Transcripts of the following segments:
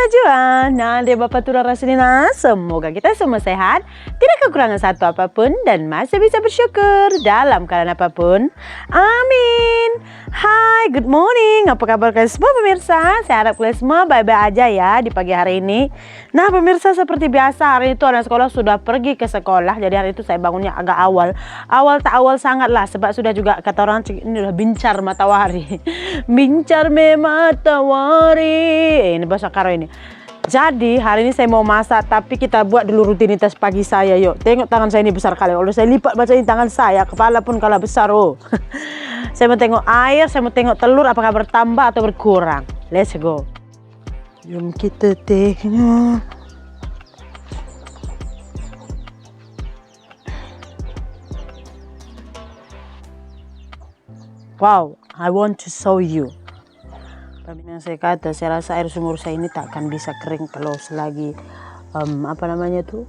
Najwa, Nade Bapak Tura Rasulina, semoga kita semua sehat, tidak kekurangan satu apapun, dan masih bisa bersyukur dalam keadaan apapun. Amin. Hai, good morning. Apa kabar kalian semua pemirsa? Saya harap kalian semua baik-baik aja ya di pagi hari ini. Nah pemirsa, seperti biasa hari itu anak sekolah sudah pergi ke sekolah. Jadi hari itu saya bangunnya agak awal. Awal sangat lah, sebab sudah juga kata orang ini udah bincar matahari. Bincar me matahari. Ini bahasa Karo ini. Jadi hari ini saya mau masak, tapi kita buat dulu rutinitas pagi saya. Yuk, tengok tangan saya ini besar kali. Kalau saya lipat baca ini tangan saya, kepala pun kalah besar. Oh. Saya mau tengok air, saya mau tengok telur apakah bertambah atau berkurang. Let's go. Jom kita tengok. Wow, I want to show you. Yang saya kata, saya rasa air sumur saya ini tak akan bisa kering kalau selagi apa namanya tuh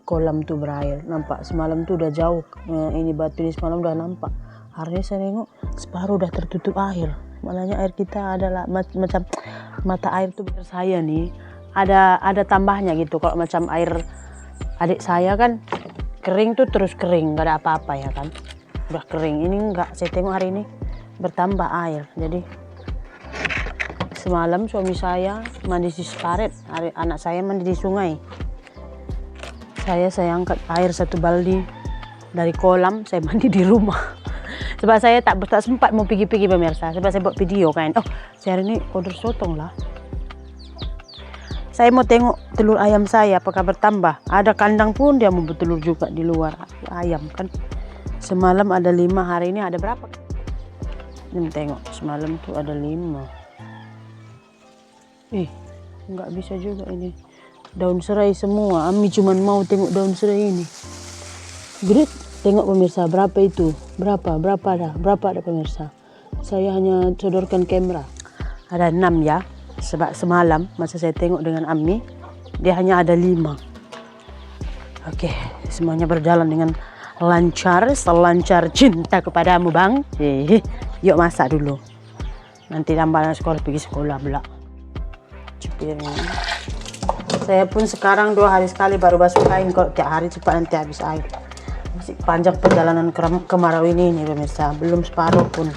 kolam tuh berair. Nampak semalam tuh udah jauh, ini batu ini semalam udah nampak. Hari ini saya nengok separuh udah tertutup air. Maknanya air kita adalah macam mata air tuh bener saya nih ada tambahnya gitu. Kalau macam air adik saya kan kering tuh terus kering, gak ada apa-apa ya kan. Udah kering, ini enggak, saya tengok hari ini bertambah air. Jadi semalam suami saya mandi di separet, anak saya mandi di sungai. Saya angkat air satu baldi dari kolam, saya mandi di rumah. Sebab saya tak sempat mau pergi-pergi pemirsa, sebab saya buat video kan. Oh, saya hari ini order sotong lah. Saya mau tengok telur ayam saya apakah bertambah. Ada kandang pun dia mau bertelur juga di luar ayam kan. Semalam ada 5, hari ini ada berapa? Ini tengok, semalam tuh ada 5. Nggak bisa juga ini. Daun serai semua. Ami cuman mau tengok daun serai ini. Grit, tengok pemirsa berapa itu? Berapa ada pemirsa? Saya hanya sodorkan kamera. Ada 6 ya. Sebab semalam masa saya tengok dengan Ami, dia hanya ada 5. Oke, semuanya berjalan dengan lancar, selancar cinta kepadamu bang. Yuk masak dulu. Nanti tambah sekolah pergi sekolah belak. Saya pun sekarang 2 hari sekali baru basuh kain. Kalau tiap hari cepat nanti habis air. Masih panjang perjalanan kemarau ini pemirsa. Belum separuh pun.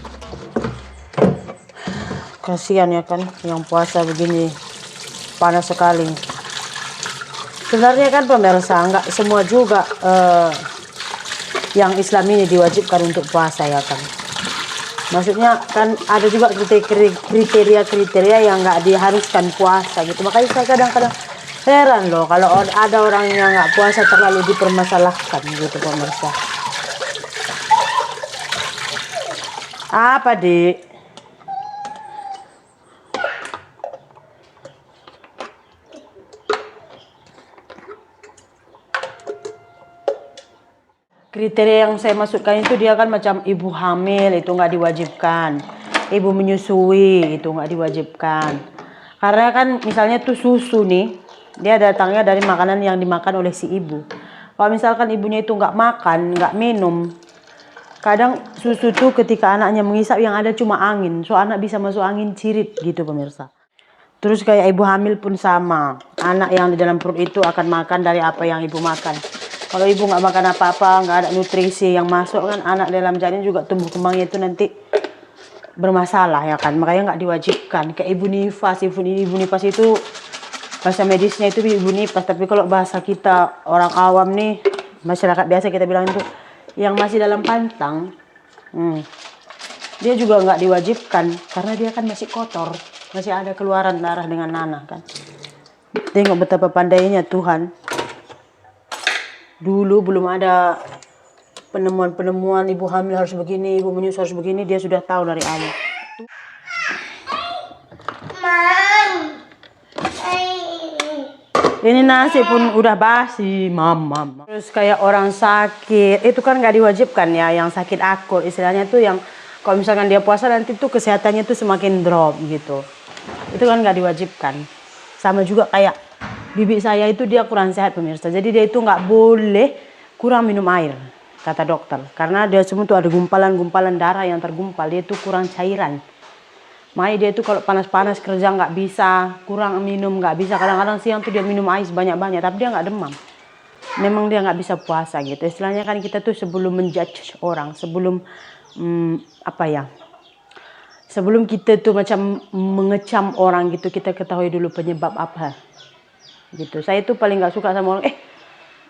Kasihan ya kan yang puasa begini, panas sekali. Sebenarnya kan pemirsa nggak semua juga yang Islam ini diwajibkan untuk puasa ya kan. Maksudnya kan ada juga kriteria yang nggak diharuskan puasa gitu. Makanya saya kadang-kadang heran loh kalau ada orang yang nggak puasa terlalu dipermasalahkan gitu pemirsa. Apa dik? Kriteria yang saya maksudkan itu dia kan macam ibu hamil itu nggak diwajibkan, ibu menyusui itu nggak diwajibkan. Karena kan misalnya tuh susu nih, dia datangnya dari makanan yang dimakan oleh si ibu. Kalau misalkan ibunya itu nggak makan, nggak minum, kadang susu tuh ketika anaknya mengisap yang ada cuma angin, so anak bisa masuk angin cirit gitu pemirsa. Terus kayak ibu hamil pun sama, anak yang di dalam perut itu akan makan dari apa yang ibu makan. Kalau ibu nggak makan apa-apa, nggak ada nutrisi yang masuk kan, anak dalam janin juga tumbuh kembangnya itu nanti bermasalah ya kan. Makanya nggak diwajibkan. Kayak ibu nifas itu bahasa medisnya itu ibu nifas. Tapi kalau bahasa kita orang awam nih, masyarakat biasa kita bilang itu yang masih dalam pantang, dia juga nggak diwajibkan karena dia kan masih kotor, masih ada keluaran darah dengan nanah kan. Tengok betapa pandainya Tuhan. Dulu belum ada penemuan ibu hamil harus begini, ibu menyusui harus begini, dia sudah tahu dari awal. Ini nasi pun udah basi, mam. Terus kayak orang sakit, itu kan nggak diwajibkan ya, yang sakit akut istilahnya tuh yang kalau misalkan dia puasa nanti tuh kesehatannya tuh semakin drop gitu. Itu kan nggak diwajibkan. Sama juga kayak bibi saya itu dia kurang sehat pemirsa. Jadi dia itu nggak boleh kurang minum air kata dokter. Karena dia semua tuh ada gumpalan-gumpalan darah yang tergumpal. Dia itu kurang cairan. Makanya dia tuh kalau panas-panas kerja nggak bisa, kurang minum nggak bisa. Kadang-kadang siang tuh dia minum ais banyak-banyak, tapi dia nggak demam. Memang dia nggak bisa puasa gitu. Istilahnya kan kita tuh sebelum menjudge orang, sebelum sebelum kita tuh macam mengecam orang gitu, kita ketahui dulu penyebab apa gitu. Saya tuh paling nggak suka sama orang,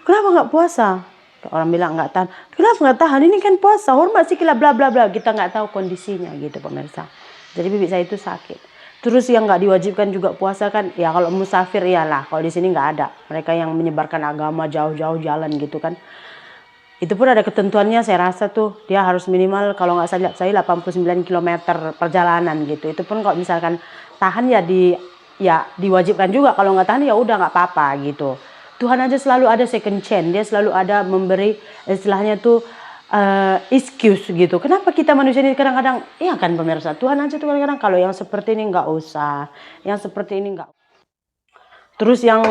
kenapa nggak puasa? Orang bilang nggak tahan, kenapa nggak tahan? Ini kan puasa, hormat sih, bla bla bla. Kita nggak tahu kondisinya gitu pemirsa. Jadi bibik saya itu sakit. Terus yang nggak diwajibkan juga puasa kan, ya kalau musafir iyalah. Kalau di sini nggak ada. Mereka yang menyebarkan agama jauh-jauh jalan gitu kan. Itu pun ada ketentuannya, saya rasa tuh dia harus minimal kalau nggak salah saya 89 km perjalanan gitu. Itu pun kalau misalkan tahan ya diwajibkan juga. Kalau nggak tahan ya udah nggak apa-apa gitu. Tuhan aja selalu ada second chance. Dia selalu ada memberi istilahnya tuh excuse gitu. Kenapa kita manusia ini kadang-kadang, iya kan pemirsa, Tuhan aja tuh kadang-kadang kalau yang seperti ini nggak usah, yang seperti ini nggak. Terus yang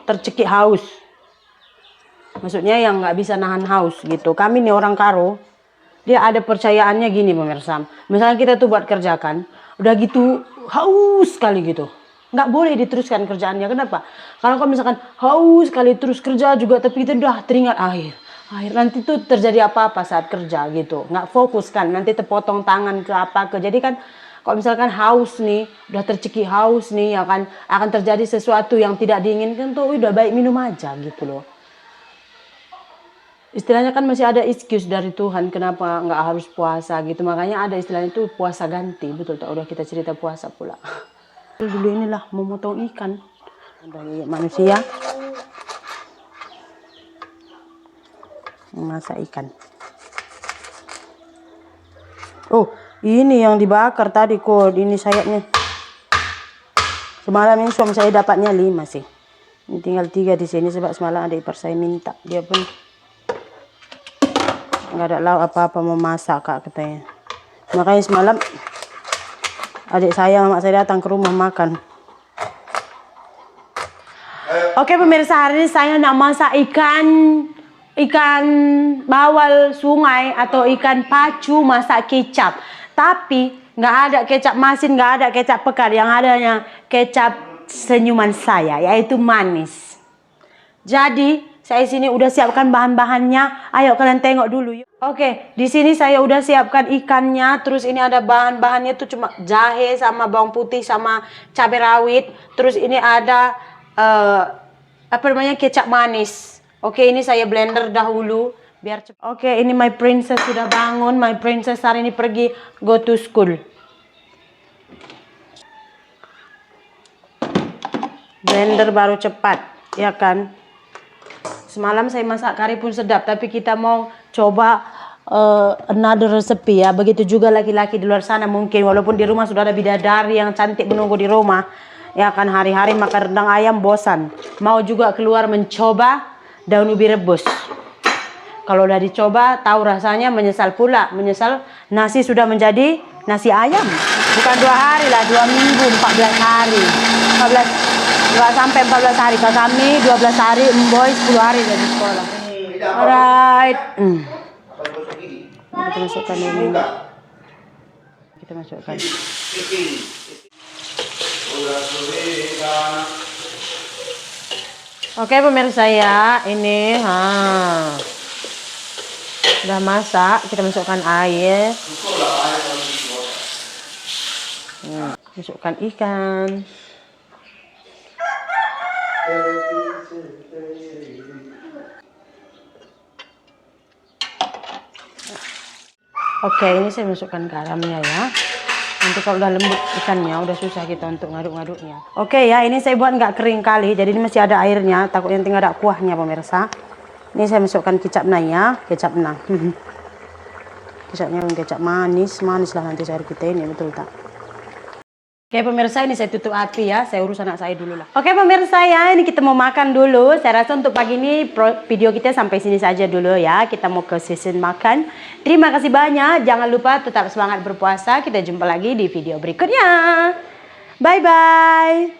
tercekik haus, maksudnya yang nggak bisa nahan haus gitu. Kami nih orang Karo, dia ada percayaannya gini pemirsa. Misalnya kita tuh buat kerjakan, udah gitu haus sekali gitu, nggak boleh diteruskan kerjaannya. Kenapa? Karena kalau misalkan haus sekali terus kerja juga, tapi kita udah teringat air nanti tuh terjadi apa-apa saat kerja gitu, nggak fokus kan, nanti terpotong tangan ke apa ke. Jadi kan kalau misalkan haus nih, udah tercekik haus nih, ya kan akan terjadi sesuatu yang tidak diinginkan tuh, udah baik minum aja gitu loh. Istilahnya kan masih ada excuse dari Tuhan kenapa nggak harus puasa gitu. Makanya ada istilahnya itu puasa ganti, betul tak? Udah kita cerita puasa pula. Dulu inilah memotong ikan dari manusia, memasak ikan. Oh, ini yang dibakar tadi kok, ini sayapnya. Semalam ini suami saya dapatnya 5 sih. Ini tinggal 3 di sini sebab semalam ada ipar saya minta. Dia pun nggak ada lauk apa-apa mau masak kak katanya. Makanya semalam adik saya sama saya datang ke rumah makan. Oke pemirsa, hari ini saya nak masak ikan bawal sungai atau ikan pacu masak kecap. Tapi nggak ada kecap masin, nggak ada kecap pekat. Yang adanya kecap senyuman saya, yaitu manis. Jadi saya sini udah siapkan bahan-bahannya. Ayo kalian tengok dulu. Oke, di sini saya udah siapkan ikannya. Terus ini ada bahan-bahannya tuh cuma jahe sama bawang putih sama cabai rawit. Terus ini ada kecap manis. Oke, ini saya blender dahulu biar cepat. Oke, ini my princess sudah bangun. My princess hari ini pergi go to school. Blender baru cepat, ya kan? Semalam saya masak kari pun sedap, tapi kita mau coba another recipe ya. Begitu juga laki-laki di luar sana mungkin, walaupun di rumah sudah ada bidadari yang cantik menunggu di rumah. Ya kan, hari-hari makan rendang ayam bosan. Mau juga keluar mencoba daun ubi rebus. Kalau udah dicoba tahu rasanya, menyesal pula. Menyesal nasi sudah menjadi nasi ayam. Bukan 2 hari lah, 2 minggu, 14 hari. 2 sampai 14 hari. Kalau kami 12 hari, Boy 10 hari dari sekolah. Alright. Kita masukkan ini. Kita masukkan. Oke pemirsa ya, ini udah masak, kita masukkan air. Masukkan ikan. Oke, ini saya masukkan garamnya ya. Nanti kalau udah lembut ikannya, udah susah kita untuk ngaduk-ngaduknya. Oke ya, ini saya buat nggak kering kali, jadi ini masih ada airnya. Takutnya tinggal ada kuahnya pemirsa. Ini saya masukkan kecapnya ya, kecap nang. Kecapnya kecap manis lah nanti sayur kita ini, betul tak? Oke pemirsa, ini saya tutup api ya, saya urus anak saya dulu lah. Oke pemirsa ya, ini kita mau makan dulu. Saya rasa untuk pagi ini video kita sampai sini saja dulu ya. Kita mau ke season makan. Terima kasih banyak, jangan lupa tetap semangat berpuasa. Kita jumpa lagi di video berikutnya. Bye bye.